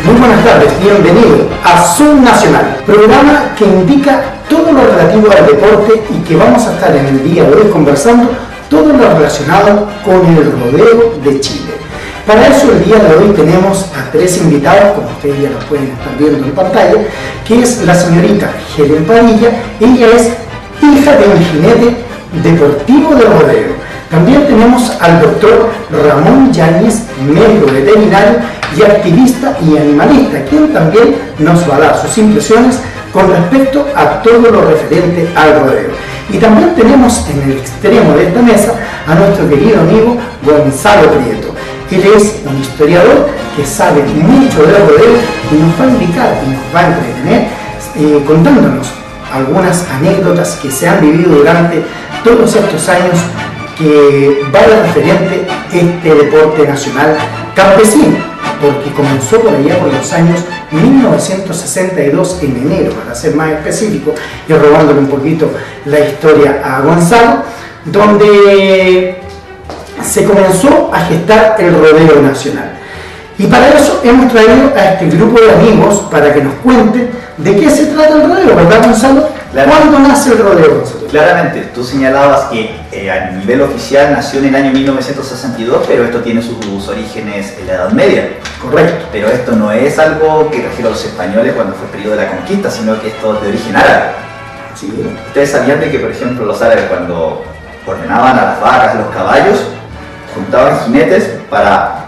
Muy buenas tardes, bienvenido a Zoom Nacional, programa que indica todo lo relativo al deporte y que vamos a estar en el día de hoy conversando todo lo relacionado con el rodeo de Chile. Para eso el día de hoy tenemos a tres invitados, como ustedes ya los pueden estar viendo en pantalla, que es la señorita Helen Padilla. Ella es hija de un jinete deportivo de rodeo. También tenemos al doctor Ramón Yáñez, médico veterinario y activista y animalista, quien también nos va a dar sus impresiones con respecto a todo lo referente al rodeo. Y también tenemos en el extremo de esta mesa a nuestro querido amigo Gonzalo Prieto. Él es un historiador que sabe mucho de rodeo y nos va a indicar y nos va a entretener contándonos algunas anécdotas que se han vivido durante todos estos años que va de referente este deporte nacional campesino, porque comenzó por allá por los años 1962 en enero, para ser más específico, y robándole un poquito la historia a Gonzalo, donde se comenzó a gestar el rodeo nacional. Y para eso hemos traído a este grupo de amigos para que nos cuenten de qué se trata el rodeo, ¿verdad, Gonzalo? ¿Cuándo nace el rodeo, Gonzalo? Claramente, tú señalabas que a nivel oficial nació en el año 1962, pero esto tiene sus orígenes en la Edad Media. Correcto. Pero esto no es algo que trajeron los españoles cuando fue el periodo de la conquista, sino que esto es de origen árabe. Sí. Ustedes sabían de que, por ejemplo, los árabes cuando ordenaban a las vacas, a los caballos, juntaban jinetes para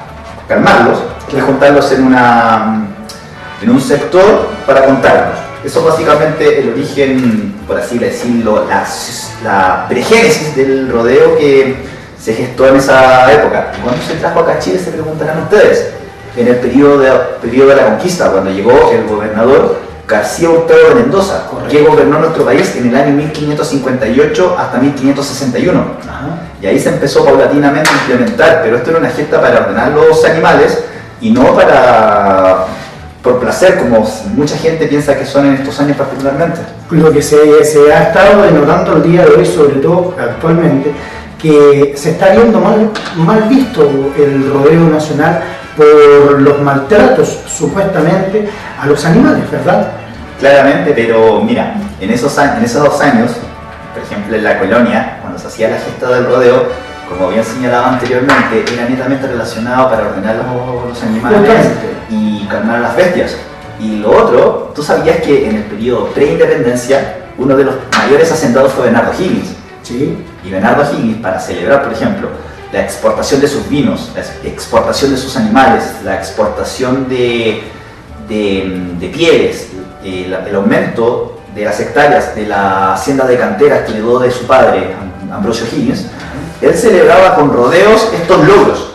calmarlos y juntarlos en un sector para contarlos. Eso es básicamente el origen, por así decirlo, la pregénesis del rodeo que se gestó en esa época. ¿Y cuándo se trajo acá a Chile? Se preguntarán ustedes. En el periodo de la conquista, cuando llegó el gobernador García Hurtado de Mendoza, que gobernó nuestro país en el año 1558 hasta 1561. Ajá. Y ahí se empezó paulatinamente a implementar, pero esto era una gesta para ordenar los animales y no por placer, como mucha gente piensa que son en estos años particularmente. Lo que se ha estado denotando el día de hoy, sobre todo actualmente, que se está viendo mal visto el rodeo nacional por los maltratos supuestamente a los animales, ¿verdad? Claramente, pero mira, en esos 2 años, por ejemplo en la colonia, cuando se hacía la gesta del rodeo, como bien señalaba anteriormente, era netamente relacionado para ordenar los animales y calmar a las bestias. Y lo otro, tú sabías que en el periodo pre-independencia, uno de los mayores hacendados fue Bernardo Higgins. Sí. Y Bernardo Higgins, para celebrar, por ejemplo, la exportación de sus vinos, la exportación de sus animales, la exportación de pieles, el aumento de las hectáreas de la hacienda de canteras que heredó de su padre, Ambrosio Higgins, él celebraba con rodeos estos logros.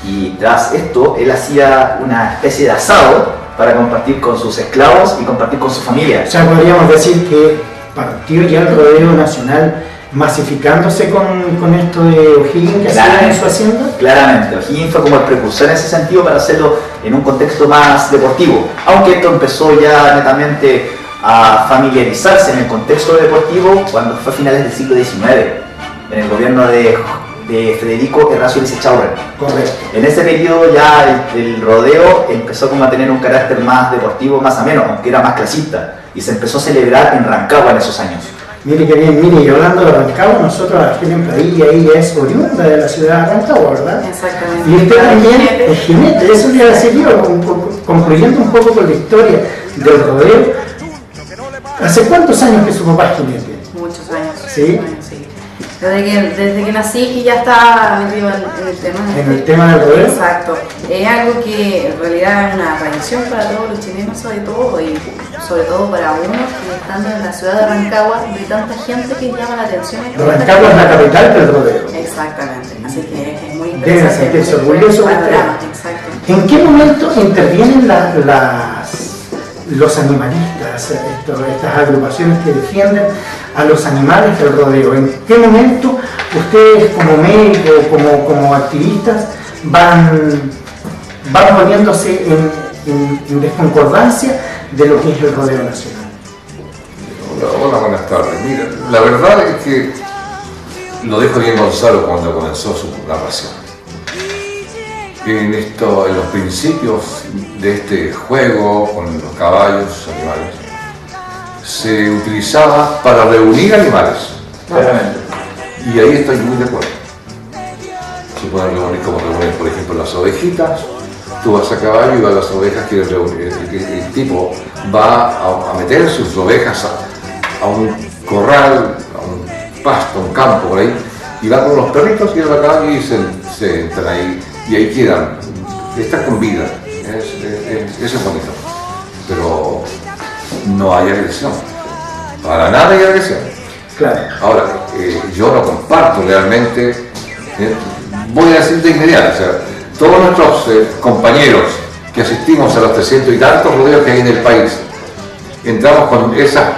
Y tras esto, él hacía una especie de asado para compartir con sus esclavos y compartir con su familia. O sea, podríamos decir que partió ya el rodeo nacional masificándose con esto de O'Higgins que hacía en su hacienda. Claramente, O'Higgins fue como el precursor en ese sentido para hacerlo en un contexto más deportivo, aunque esto empezó ya netamente a familiarizarse en el contexto deportivo cuando fue a finales del siglo XIX, en el gobierno de Federico Errázuriz Echaurren. Correcto. En ese periodo ya el rodeo empezó como a tener un carácter más deportivo, más ameno, aunque era más clasista, y se empezó a celebrar en Rancagua en esos años. Mire que bien, mire, y hablando de Rancagua, nosotros a Helen Padilla, ella es oriunda de la ciudad de Rancagua, ¿verdad? Exactamente. Y usted también es jinete, eso le iba a decir yo, concluyendo un poco con la historia del rodeo. ¿Hace cuántos años que su papá es jinete? Muchos años. ¿Sí? Sí. Desde que nací que ya estaba metido en el tema. En el tema del rodeo. Exacto. Es algo que en realidad es una tradición para todos los chilenos, sobre todo, y sobre todo para uno que estando en la ciudad de Rancagua, de tanta gente que llama la atención. Rancagua es la capital del rodeo. Exactamente. Así que es muy Debe interesante. sentirse orgulloso de usted. Exacto. ¿En qué momento intervienen los animalistas, estas agrupaciones que defienden a los animales del rodeo? ¿En qué momento ustedes como médicos, como activistas van poniéndose en desconcordancia de lo que es el rodeo nacional? Hola, buenas tardes. Mira, la verdad es que lo dijo bien Gonzalo cuando comenzó su narración. en los principios de este juego con los caballos, animales, se utilizaba para reunir animales. Claramente. Y ahí estoy muy de acuerdo. Se pueden reunir como reúnen, por ejemplo, las ovejitas. Tú vas a caballo y vas a las ovejas, quieres reunir. El tipo va a meter sus ovejas a un corral, a un pasto, a un campo por ahí, y va con los perritos y a caballo y se entran ahí. Y ahí quedan. Están con vida. Eso es bonito. Pero no hay agresión. Para nada hay agresión. Claro. Ahora, yo no comparto realmente, voy a decir de inmediato, o sea, todos nuestros compañeros que asistimos a los 300 y tantos rodeos que hay en el país, entramos con esas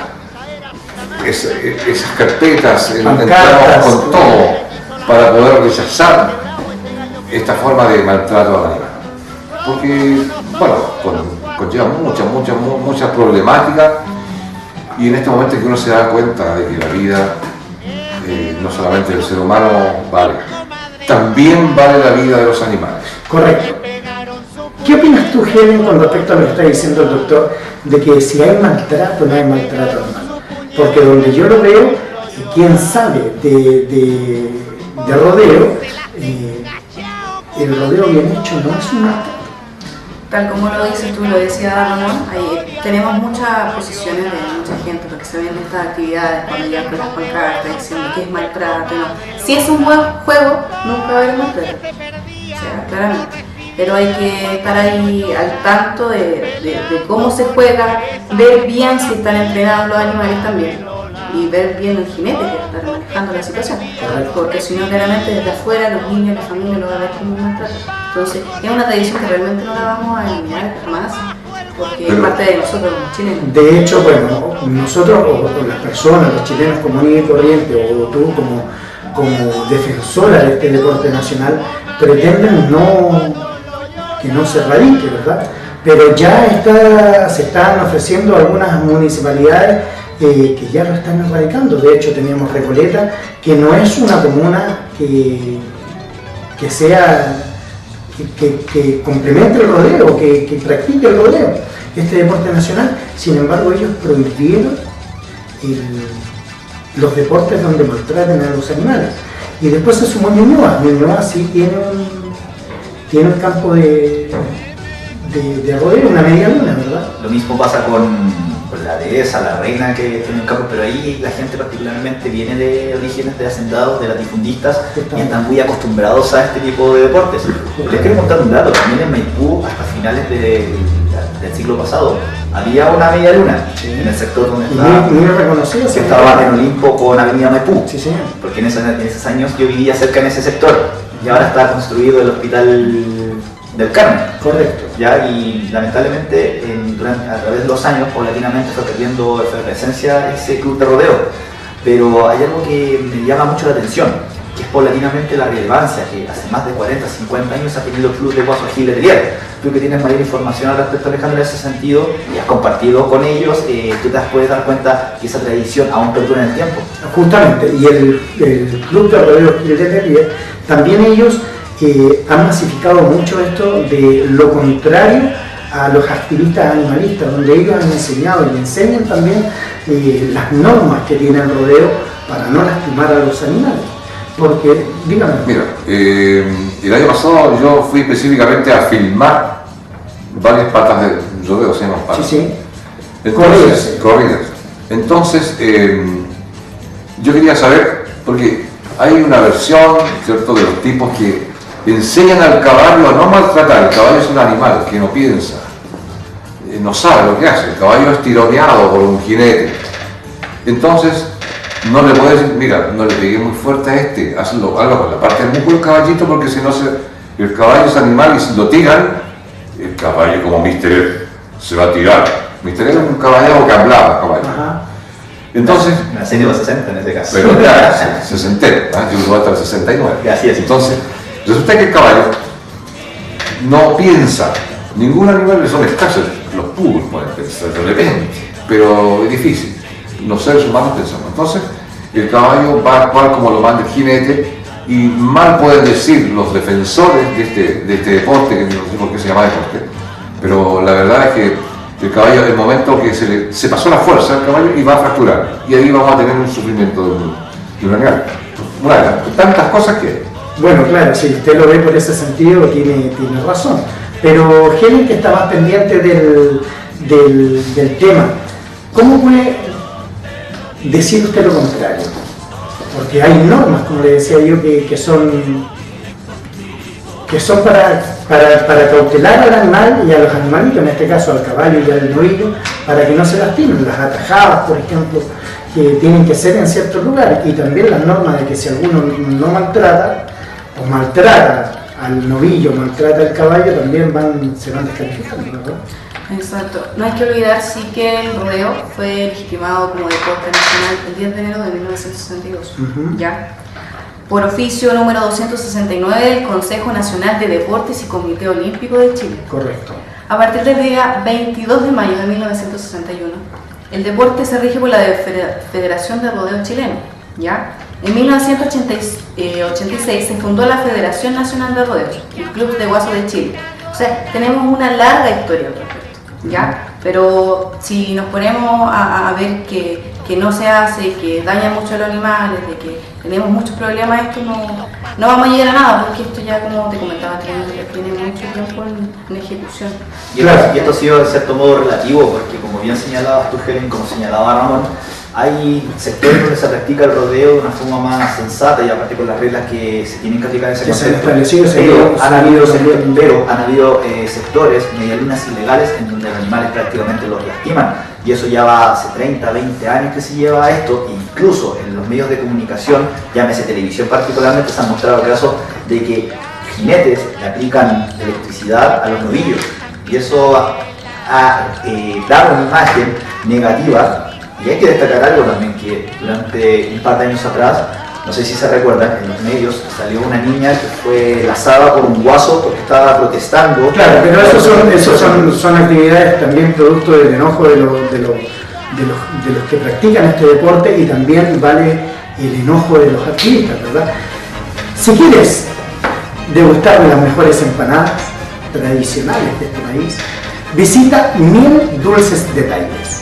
carpetas, entramos con todo para poder rechazar esta forma de maltrato al animal. Porque, bueno, conlleva mucha problemática. Y en este momento que uno se da cuenta de que la vida, no solamente del ser humano vale, también vale la vida de los animales. Correcto. ¿Qué opinas tú, Helen, con respecto a lo que está diciendo el doctor, de que si hay maltrato, no hay maltrato animal? Porque donde yo lo veo, quien sabe de rodeo, el rodeo bien hecho no es un maltrato. Tal como lo dices tú, lo decía Ramón, tenemos muchas posiciones de mucha gente porque se ven estas actividades cuando ya con las pancartas diciendo que es maltrato, no. Si es un buen juego, nunca va a haber maltrato, o sea, claramente. Pero hay que estar ahí al tanto de cómo se juega, ver bien si están entrenados los animales también y ver bien el jinete que está manejando la situación, porque si no, claramente desde afuera los niños, la familia lo van a ver como un maltrato. Entonces es una tradición que realmente no la vamos a eliminar jamás, porque es parte de nosotros los chilenos. De hecho, bueno, nosotros o las personas, los chilenos comunes y corrientes, o tú como defensora de este deporte nacional, pretenden que no se radique, ¿verdad? Pero ya se están ofreciendo algunas municipalidades que ya lo están erradicando. De hecho, teníamos Recoleta, que no es una comuna que complemente el rodeo, que practique el rodeo, este deporte nacional. Sin embargo, ellos prohibieron los deportes donde maltraten a los animales. Y después se sumó Ñuñoa. Ñuñoa sí tiene un campo de rodeo, una media luna, ¿verdad? Lo mismo pasa con la dehesa, la reina que tiene un campo, pero ahí la gente particularmente viene de orígenes de hacendados, de latifundistas, y están muy acostumbrados a este tipo de deportes. Les quiero contar un dato, también en Maipú, hasta finales del siglo pasado, había una media luna en el sector donde estaba, muy reconocido, que estaba en Olimpo con Avenida Maipú, sí, señor. Porque en esos años yo vivía cerca en ese sector, y ahora está construido el hospital del Carmen. Correcto. ¿Ya? Y lamentablemente a través de los años paulatinamente fue perdiendo efervescencia ese club de rodeo. Pero hay algo que me llama mucho la atención, que es paulatinamente la relevancia que hace más de 40, 50 años ha tenido el club de Guaso Gil Letelier. Tú que tienes mayor información al respecto, Alejandro, en ese sentido, y has compartido con ellos, tú te puedes dar cuenta que esa tradición aún perdura en el tiempo. Justamente, y el club de rodeo Gil Letelier, también ellos han masificado mucho esto de lo contrario a los activistas animalistas, donde ellos han enseñado y enseñan también las normas que tiene el rodeo para no lastimar a los animales. Porque, dígame. Mira, el año pasado yo fui específicamente a filmar varias patas de rodeo, se llaman patas. Sí. Corridas. Entonces, yo quería saber, porque hay una versión, ¿cierto?, de los tipos que enseñan al caballo a no maltratar. El caballo es un animal que no piensa, no sabe lo que hace. El caballo es tironeado por un jinete. Entonces, no le puedes decir, mira, no le pegué muy fuerte a este, hazlo con la parte del músculo del caballito, porque si no, el caballo es animal y si lo tiran, el caballo como Mr. se va a tirar. Mr. es un caballero que hablaba, caballo. Ajá. Entonces, una serie de los 60 en este caso. Pero ya, 60, yo uso hasta el 69. Así es. Entonces, resulta que el caballo no piensa. Ningún animal son escasos. Los puros pueden pensar de repente, pero es difícil. Los seres humanos pensamos. Entonces, el caballo va a actuar como lo manda el jinete y mal pueden decir los defensores de este deporte, que no sé por qué se llama deporte, pero la verdad es que el caballo, el momento que se pasó la fuerza al caballo y va a fracturar, y ahí vamos a tener un sufrimiento de un animal. Bueno, tantas cosas que... Bueno, claro, si usted lo ve por ese sentido, tiene razón. Pero Helen, que está más pendiente del tema, ¿cómo puede decir usted lo contrario? Porque hay normas, como le decía yo, que son para cautelar al animal y a los animalitos, en este caso al caballo y al novillo, para que no se lastimen. Las atajadas, por ejemplo, que tienen que ser en ciertos lugares, y también las normas de que si alguno no maltrata o maltrata al novillo, maltrata al caballo, también se van descalificando, ¿no? Exacto. No hay que olvidar sí que el rodeo fue legitimado como deporte nacional el 10 de enero de 1962, ¿ya? Por oficio número 269 del Consejo Nacional de Deportes y Comité Olímpico de Chile. Correcto. A partir del día 22 de mayo de 1961, el deporte se rige por la Federación de Rodeo Chileno, ¿ya? En 1986 se fundó la Federación Nacional de Rodeos, el Club de Guaso de Chile. O sea, tenemos una larga historia al respecto, ¿ya? Pero si nos ponemos a ver que no se hace, que daña mucho a los animales, de que tenemos muchos problemas, esto no vamos a llegar a nada, porque esto ya, como te comentaba, tiene mucho tiempo en ejecución. Y esto ha sido de cierto modo relativo, porque como bien señalabas tú, Helen, como señalaba Ramón, hay sectores donde se practica el rodeo de una forma más sensata y aparte con las reglas que se tienen que aplicar en ese concepto. Pero han habido sectores, medialunas ilegales, en donde los animales prácticamente los lastiman. Y eso ya va hace 30, 20 años que se lleva esto. Incluso en los medios de comunicación, llámese televisión particularmente, se han mostrado casos de que jinetes le aplican electricidad a los novillos. Y eso ha dado una imagen negativa. Y hay que destacar algo también, que durante un par de años atrás, no sé si se recuerdan, en los medios salió una niña que fue lazada por un guaso porque estaba protestando. Claro, pero esos son actividades también producto del enojo de los que practican este deporte, y también vale el enojo de los activistas, ¿verdad? Si quieres degustar de las mejores empanadas tradicionales de este país, visita Miel Dulces Detalles,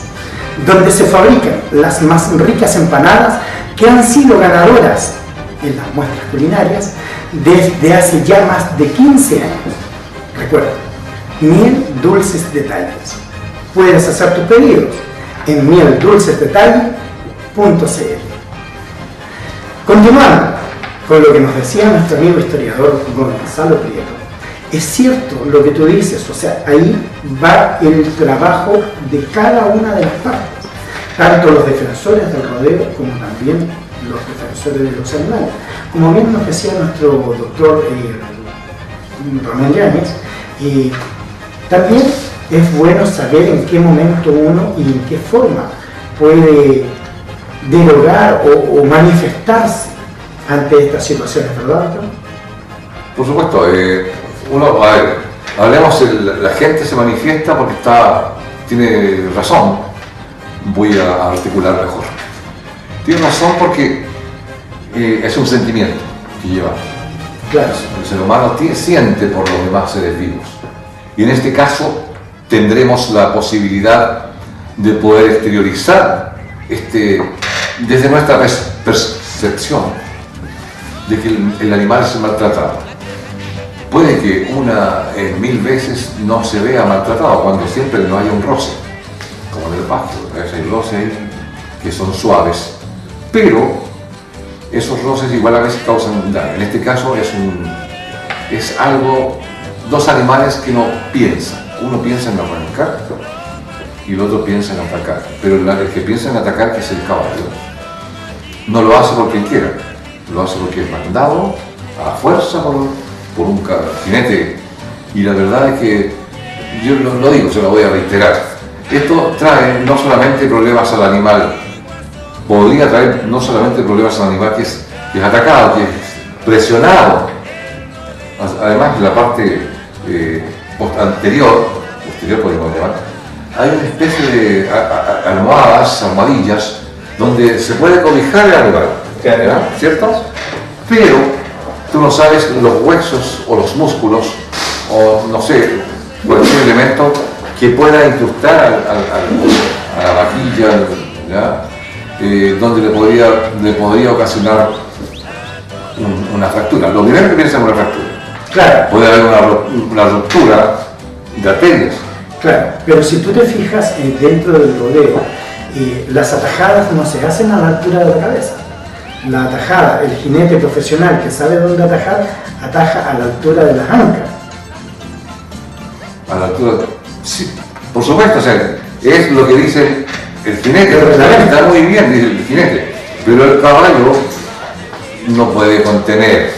donde se fabrican las más ricas empanadas que han sido ganadoras en las muestras culinarias desde hace ya más de 15 años. Recuerda, Miel Dulces Detalles. Puedes hacer tus pedidos en mieldulcesdetalles.cl. Continuando con lo que nos decía nuestro amigo historiador Gonzalo Prieto, es cierto lo que tú dices, o sea, ahí va el trabajo de cada una de las partes, tanto los defensores del rodeo como también los defensores de los animales. Como bien nos decía nuestro doctor Ramón Yáñez, también es bueno saber en qué momento uno y en qué forma puede derogar o manifestarse ante estas situaciones, ¿verdad, doctor? Por supuesto, hablemos, la gente se manifiesta porque tiene razón. Voy a articular mejor. Tiene razón porque es un sentimiento que lleva. Claro. El ser humano siente por los demás seres vivos. Y en este caso tendremos la posibilidad de poder exteriorizar desde nuestra percepción de que el animal es maltratado. Puede que una en 1000 veces no se vea maltratado cuando siempre no haya un roce, como en el pasto. A veces hay roces que son suaves, pero esos roces igual a veces causan daño. En este caso es algo, dos animales que no piensan. Uno piensa en arrancar y el otro piensa en atacar, pero el que piensa en atacar, que es el caballo, no lo hace porque quiera, lo hace porque es mandado a la fuerza por un jinete. Y la verdad es que yo lo digo, se lo voy a reiterar, esto trae no solamente problemas al animal, podría traer no solamente problemas al animal que es atacado, que es presionado. Además, la parte posterior podemos llamar, hay una especie de almohadillas donde se puede cobijar el animal, ¿cierto? Pero tú no sabes los huesos o los músculos, o no sé, cualquier elemento que pueda incrustar a la vajilla, ¿ya? Donde le podría ocasionar una fractura. Lo primero que piensa es una fractura. Claro. Puede haber una ruptura de arterias. Claro, pero si tú te fijas dentro del rodeo, las atajadas no se hacen a la altura de la cabeza. La atajada, el jinete profesional que sabe dónde atajar, ataja a la altura de las ancas. A la altura, sí, por supuesto, o sea, es lo que dice el jinete, está muy bien, dice el jinete, pero el caballo no puede contener,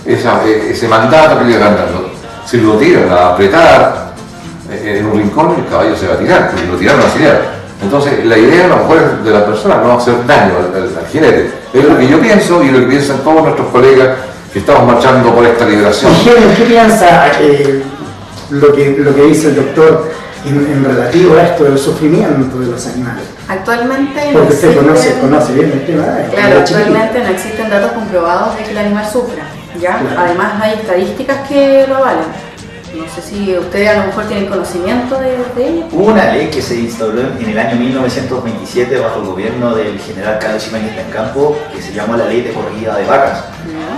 ese mandato que le van dando. Si lo tiran a apretar en un rincón, el caballo se va a tirar, porque lo tiraron a auxiliar. Entonces, la idea a lo mejor es de la persona, no hacer daño al jinete. Es lo que yo pienso y lo que piensan todos nuestros colegas que estamos marchando por esta liberación. ¿Qué piensa lo que dice el doctor en relativo a esto del sufrimiento de los animales? Actualmente porque usted conoce bien el tema. Claro, actualmente no existen datos comprobados de que el animal sufra, ¿ya? Claro. Además hay estadísticas que lo avalen. No sé si ustedes a lo mejor tienen conocimiento de ello. Hubo una ley que se instauró en el año 1927 bajo el gobierno del general Carlos Ibáñez Bencampo, que se llamó la Ley de Corrida de Vacas.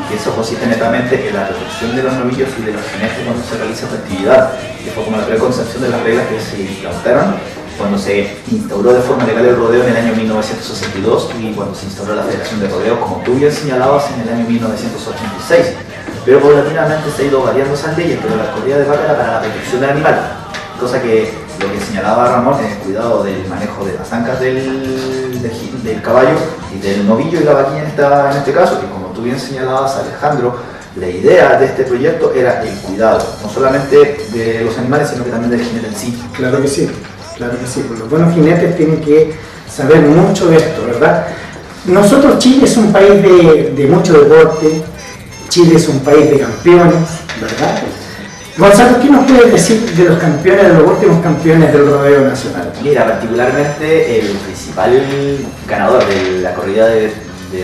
Que eso consiste netamente en la reducción de los novillos y de los jinetes cuando se realiza esta actividad, que fue como la preconcepción de las reglas que se implantaron cuando se instauró de forma legal el rodeo en el año 1962 y cuando se instauró la Federación de Rodeo, como tú bien señalabas, en el año 1986. Pero paulatinamente se ha ido variando esas leyes, pero la corrida de vaca era para la protección del animal, cosa que lo que señalaba Ramón es el cuidado del manejo de las ancas del caballo y del novillo y la vaquilla en este caso, que como tú bien señalabas, Alejandro, la idea de este proyecto era el cuidado, no solamente de los animales, sino que también del jinete en sí. Claro que sí, pues los buenos jinetes tienen que saber mucho de esto, ¿verdad? Nosotros, Chile es un país de mucho deporte, Chile es un país de campeones, ¿verdad? Gonzalo, ¿qué nos puedes decir de los campeones, de los últimos campeones del rodeo nacional? Mira, particularmente el principal ganador de la corrida de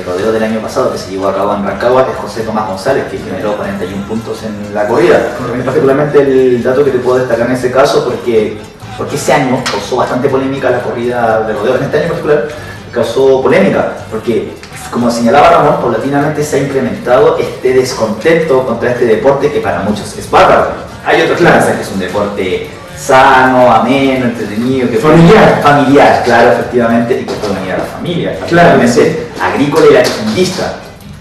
rodeo del año pasado que se llevó a cabo en Rancagua es José Tomás González, que generó 41 puntos en la corrida. Particularmente el dato que te puedo destacar en ese caso, porque ese año causó bastante polémica la corrida de rodeo. En este año en particular causó polémica, porque como señalaba Ramón, paulatinamente se ha implementado este descontento contra este deporte que para muchos es bárbaro. Hay otros que piensan que es un deporte sano, ameno, entretenido, que familiar, claro, efectivamente, y que puede unir a la familia, particularmente agrícola y latifundista.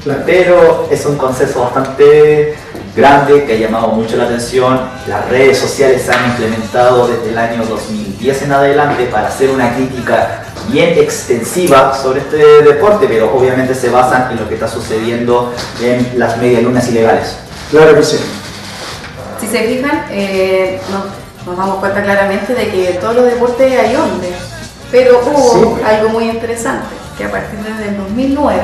Claro. Pero es un consenso bastante grande que ha llamado mucho la atención. Las redes sociales se han implementado desde el año 2010 en adelante para hacer una crítica bien extensiva sobre este deporte, pero obviamente se basan en lo que está sucediendo en las medialunas ilegales. Claro que sí. Si se fijan, nos damos cuenta claramente de que en todos los deportes hay hombres, pero hubo algo muy interesante, que a partir del 2009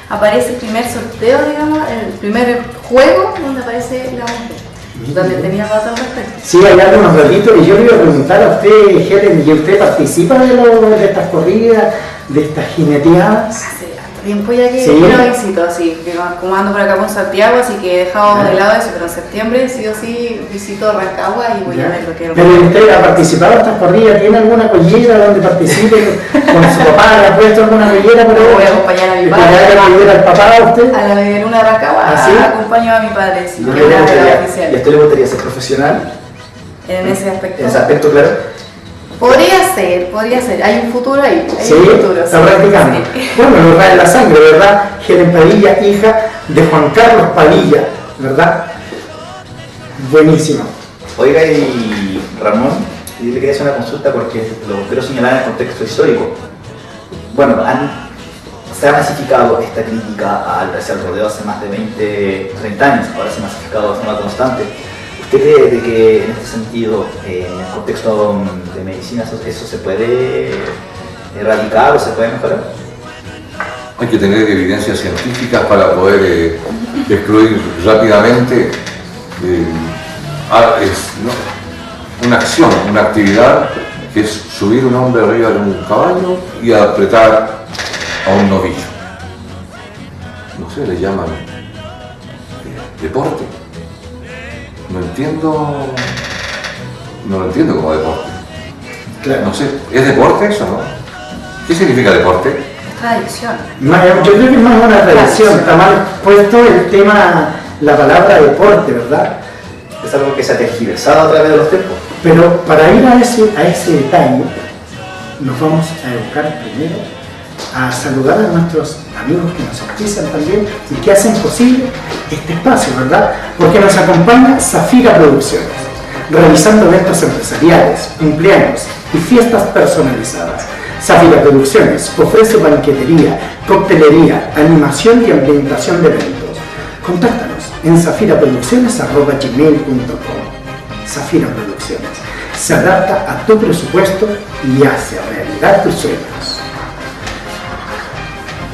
aparece el primer sorteo, digamos, el primer juego donde aparece la mujer, donde tenía datos al respecto. Sí, hay algunos ratitos y yo le iba a preguntar a usted, Helen, ¿y usted participa de estas corridas, de estas jineteadas? Hace tiempo ya que no visito, así que como ando por acá con Santiago, así que he dejado de lado eso, pero en septiembre sí o sí visito Rancagua y voy a ver lo que es. ¿Pero usted ha participado en estas corridas? ¿Tiene alguna collera donde participe con su papá? ¿Le ha puesto alguna collera? Voy a acompañar a mi padre. ¿Al papá a usted? A la medialuna de Rancagua, acompaño a mi padre. Sí, ¿Y a usted le gustaría ser profesional? En ese aspecto. En ese aspecto, claro. Podría ser, hay un futuro ahí. Sí, está practicando. Sí. Bueno, lo trae en la sangre, ¿verdad? Helen Padilla, hija de Juan Carlos Padilla, ¿verdad? Buenísimo. Oiga, y Ramón, yo le quería hacer una consulta porque lo quiero señalar en el contexto histórico. Bueno, se ha masificado esta crítica al rodeo hace más de 20, 30 años, ahora se ha masificado de forma constante. ¿Usted cree de que en este sentido, en el contexto de medicina, eso se puede erradicar o se puede mejorar? Hay que tener evidencias científicas para poder excluir rápidamente una acción, una actividad que es subir un hombre arriba de un caballo y apretar a un novillo. ustedes le llaman deporte. No lo entiendo como deporte. Claro. No sé, ¿es deporte eso, no? ¿Qué significa deporte? Tradición. Yo creo que es más una tradición, está mal puesto el tema, la palabra deporte, ¿verdad? Es algo que se ha tergiversado a través de los tiempos. Pero para ir a ese detalle, nos vamos a educar primero, a saludar a nuestros amigos que nos auspician también y que hacen posible este espacio, ¿verdad? Porque nos acompaña Zafira Producciones, realizando eventos empresariales, cumpleaños y fiestas personalizadas. Zafira Producciones ofrece banquetería, coctelería, animación y ambientación de eventos. Contáctanos en zafiraproducciones@gmail.com. Zafira Producciones se adapta a tu presupuesto y hace realidad tus sueños.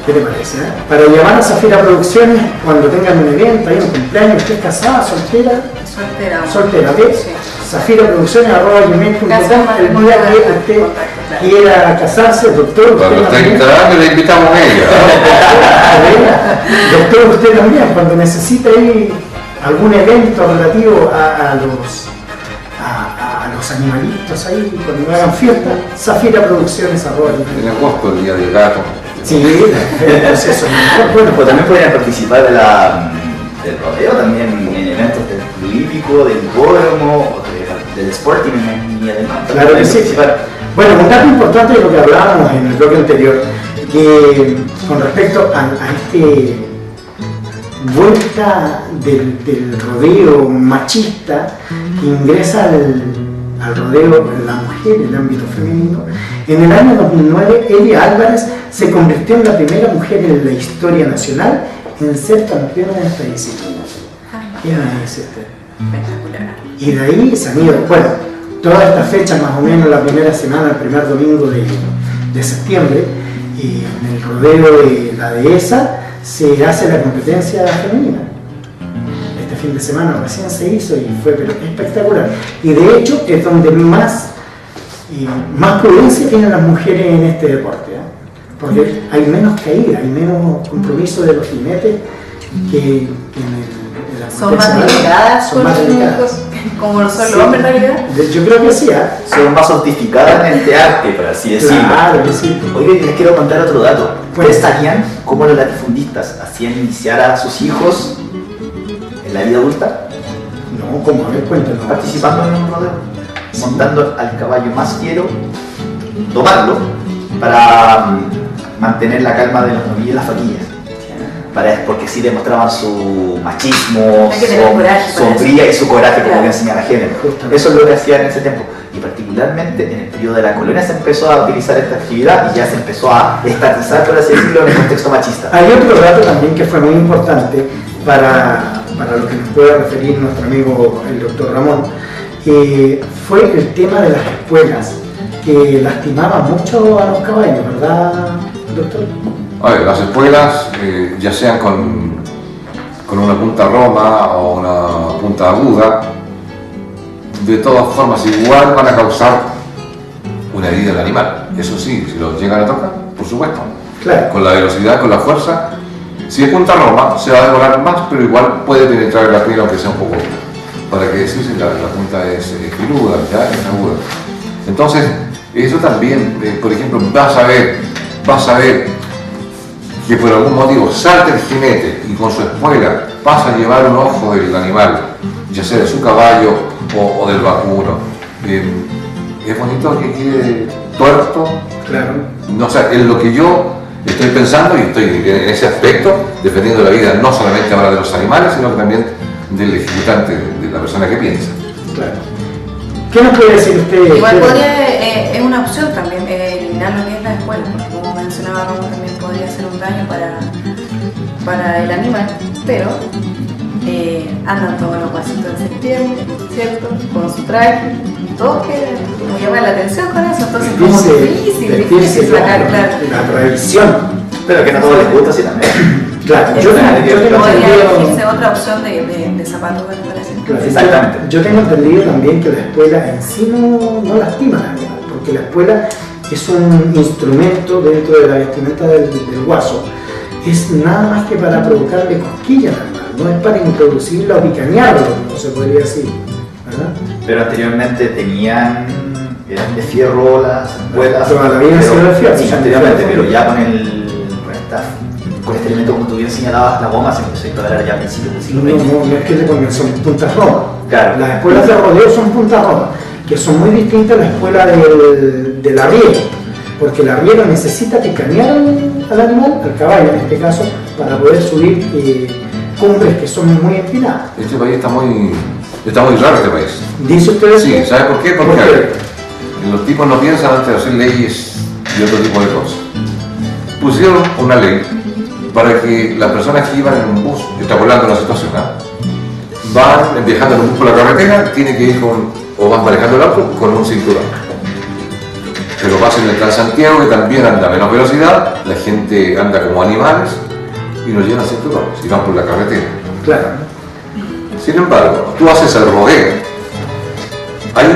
¿Qué te parece? Para llamar a Zafira Producciones cuando tengan un evento, hay un cumpleaños, estés casada, soltera, soltera, ¿ok? Sí. zafiraproducciones@gmail.com. El día que usted quiera casarse, doctor, Para los usted 30 años le invitamos a ella. doctor, usted también, cuando necesite ir algún evento relativo a los animalitos ahí, cuando hagan fiesta, Zafira Producciones En agosto, el día del gato. Sí, pues eso. Bueno, pues también podrían participar del rodeo, también en eventos del hípico, del hipódromo, del sporting en línea de mar. Claro que sí. Participar. Bueno, un dato importante de lo que hablábamos en el bloque anterior, que con respecto a este vuelta del rodeo machista que ingresa al rodeo la mujer en el ámbito femenino, en el año 2009 Elia Álvarez se convirtió en la primera mujer en la historia nacional en ser campeona de esta disciplina. ¿Quién es este? Espectacular. Y de ahí se han ido, bueno, toda esta fecha, más o menos la primera semana, el primer domingo de septiembre, y en el rodeo de la dehesa se hace la competencia femenina. Este fin de semana recién se hizo y fue espectacular. Y de hecho es donde más prudencia tienen las mujeres en este deporte, ¿eh? Porque hay menos caída, hay menos compromiso de los jinetes que en la Son más delicadas, son más delicadas. como lo son los hombres en realidad. Yo creo que sí, ¿eh? Son más sofisticadas en este arte, por así decirlo. Claro que sí. Oye, les quiero contar otro dato. Pues- ¿Ustedes sabían cómo los latifundistas hacían iniciar a sus hijos en la vida adulta? No, ¿cómo? A ver, cuéntanos. Participando en un rodeo, montando al caballo más fiero, domarlo para mantener la calma de los novillos y las vaquillas. Porque así demostraban su machismo, Hay que tener coraje su para hombría y su coraje, como Claro. que enseñar a género. Justamente. Eso es lo que hacían en ese tiempo. Y particularmente en el periodo de la colonia se empezó a utilizar esta actividad y ya se empezó a estatizar, por así decirlo, en el contexto machista. Hay otro dato también que fue muy importante para lo que nos pueda referir nuestro amigo el doctor Ramón, fue el tema de las espuelas, que lastimaban mucho a los caballos, ¿verdad, doctor? A ver, las espuelas, ya sean con una punta roma o una punta aguda, de todas formas igual van a causar una herida al animal. Eso sí, si lo llegan a tocar, por supuesto. Claro. Con la velocidad, con la fuerza. Si es punta roma, se va a demorar más, pero igual puede penetrar la piel aunque sea un poco. Para que decir si la punta es filuda, ya es aguda. Entonces, eso también, por ejemplo, vas a ver que por algún motivo salta el jinete y con su espuela pasa a llevar un ojo del animal, ya sea de su caballo o del vacuno. Es bonito que quede tuerto. Claro. No, o sea, es lo que yo estoy pensando y estoy en ese aspecto, defendiendo la vida no solamente ahora de los animales, sino que también del ejecutante, de la persona que piensa. Claro. ¿Qué nos puede decir usted? Igual es una opción también eliminar lo que es la escuela, porque como mencionaba Ramón, también podría ser un daño para el animal, pero andan todos los pasitos en septiembre, ¿cierto? Con su traje, todo que nos llama la atención con eso, entonces es como difícil sacar, claro. La tradición. Pero que no a todos les gusta así también. Claro, yo tengo Podría entendido, elegirse otra opción de zapatos para hacer. claro, Exactamente. yo tengo entendido también que la espuela en sí no lastima al animal, porque la espuela es un instrumento dentro de la vestimenta del guaso es nada más que para provocarle cosquillas al animal, no es para introducirlo o picanearlo, como se podría decir, ¿verdad? Pero anteriormente eran de fierro las espuelas. Toda la vida han sido de fierro. Sí, anteriormente, pero ya con este elemento, como tú bien señalabas, la goma se empezó a instalar ya a principios del siglo XX. No es que le pongan, son puntas Roma. Claro. Las espuelas de rodeo son puntas Roma, que son muy distintas a la espuela del arriero, porque el arriero necesita picanear al animal, al caballo en este caso, para poder subir cumbres que son muy empinadas. Este país está muy raro, este país. ¿Dice usted eso? Sí, ¿sabe por qué? Porque los tipos no piensan antes de hacer leyes y otro tipo de cosas. Pusieron una ley para que las personas que iban en un bus, extrapolando la situación, van viajando en un bus por la carretera, tienen que ir o van manejando el auto con un cinturón. Pero pasa en el Transantiago, que también anda a menos velocidad, la gente anda como animales y no llevan cinturones y van por la carretera. Claro. Sin embargo, tú haces el rodeo. Hay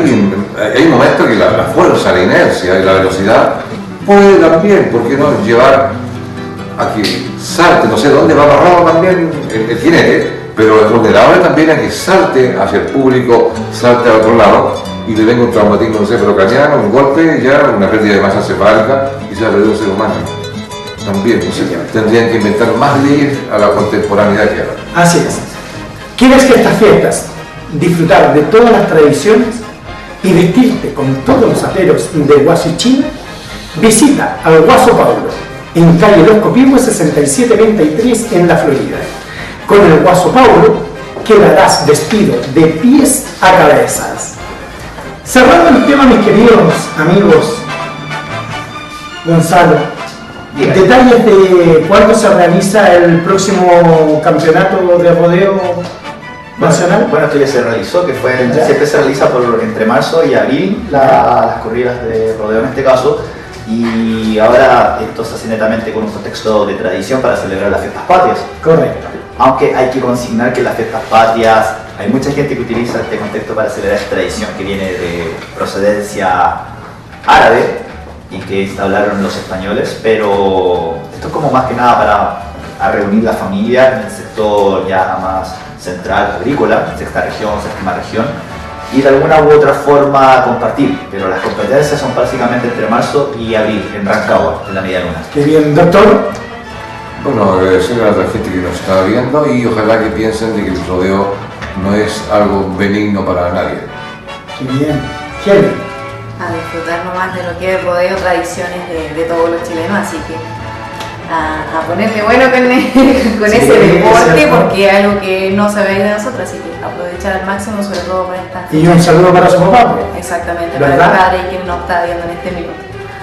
un momento que la fuerza, la inercia y la velocidad puede también, ¿por qué no?, llevar a que salte, no sé dónde va agarrado también el jinete, pero es vulnerable también a que salte hacia el público, salte a otro lado y le venga un traumatismo cefalocraniano, un golpe, ya una pérdida de masa cefálica y se perdió un ser humano. También, no sé, tendrían que inventar más leyes a la contemporaneidad que ahora. Así es. ¿Quieres que estas fiestas disfrutar de todas las tradiciones y vestirte con todos los aperos de Huasichina? Visita al Guaso Paulo en calle Los Copihue 6723 en la Florida. Con el Guaso Paulo quedarás vestido de pies a cabezas. Cerrando el tema, mis queridos amigos, Gonzalo, detalles de cuándo se realiza el próximo campeonato de rodeo nacional. Bueno, esto ya se realizó, que siempre se realiza entre marzo y abril las corridas de rodeo en este caso, y ahora esto se hace netamente con un contexto de tradición para celebrar las fiestas patrias. Correcto. Aunque hay que consignar que las fiestas patrias, hay mucha gente que utiliza este contexto para celebrar esta tradición que viene de procedencia árabe y que instauraron los españoles, pero esto es como más que nada para reunir la familia en el sector ya más central agrícola, sexta región, séptima región, y de alguna u otra forma compartir, pero las competencias son básicamente entre marzo y abril en Rancagua, en la Media Luna. Qué bien, doctor. Bueno, agradecer a la gente que nos está viendo y ojalá que piensen de que el rodeo no es algo benigno para nadie. Qué bien. Kelly. A disfrutar nomás de lo que es rodeo, tradiciones de todos los chilenos, así que a ponerle bueno con ese deporte, porque es algo que no se ve de nosotros, así que aprovechar al máximo, sobre todo para esta. Y un saludo para su papá. Exactamente, ¿verdad? para el padre y quien nos está viendo en este minuto.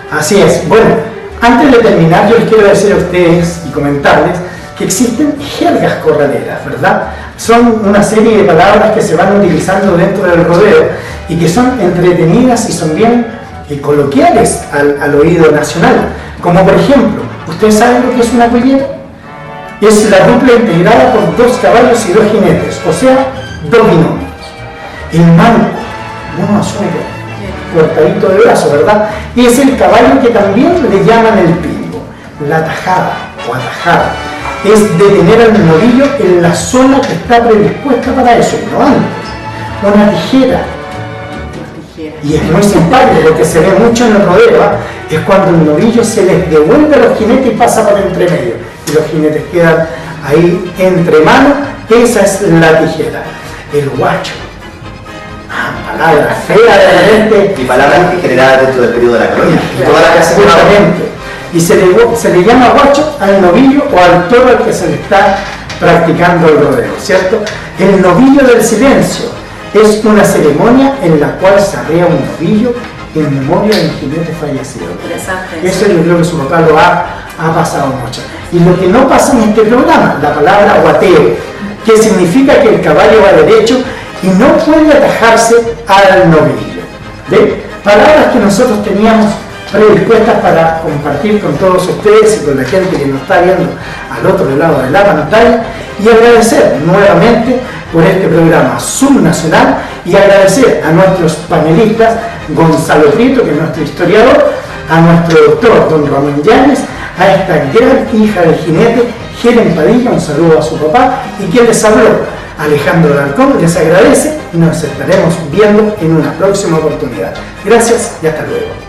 Así es. Bueno, antes de terminar, yo les quiero decir a ustedes y comentarles que existen jergas corraleras, ¿verdad? Son una serie de palabras que se van utilizando dentro del rodeo y que son entretenidas y son bien coloquiales al oído nacional. Como por ejemplo, ¿ustedes saben lo que es una collera? Es la dupla integrada por 2 caballos y 2 jinetes, o sea, 2 binomios. El manco, uno asume que cortadito de brazo, ¿verdad? Y es el caballo que también le llaman el pingo. La tajada o atajada es detener al novillo en la zona que está predispuesta para eso, no antes. Una tijera. Y es muy simpático porque se ve mucho en el rodeo, es cuando el novillo se les devuelve a los jinetes y pasa por entre medio. Y los jinetes quedan ahí entre manos, esa es la tijera. El guacho. Palabra fea de repente. Y palabras generadas dentro del periodo de la colonia. Justamente. Y se le llama guacho al novillo o al toro al que se le está practicando el rodeo, ¿cierto? El novillo del silencio es una ceremonia en la cual se arrea un novillo en memoria del jinete fallecido. Interesante. Eso yo creo que su papá lo ha pasado mucho. Y lo que no pasa en este programa, la palabra guateo, que significa que el caballo va derecho y no puede atajarse al novillo. ¿Ve? Palabras que nosotros teníamos predispuestas para compartir con todos ustedes y con la gente que nos está viendo al otro lado de la pantalla, y agradecer nuevamente por este programa subnacional y agradecer a nuestros panelistas, Gonzalo Prieto, que es nuestro historiador, a nuestro doctor don Ramón Llanes, a esta gran hija del jinete, Helen Padilla, un saludo a su papá, y quien les habló, Alejandro Alarcón, les agradece y nos estaremos viendo en una próxima oportunidad. Gracias y hasta luego.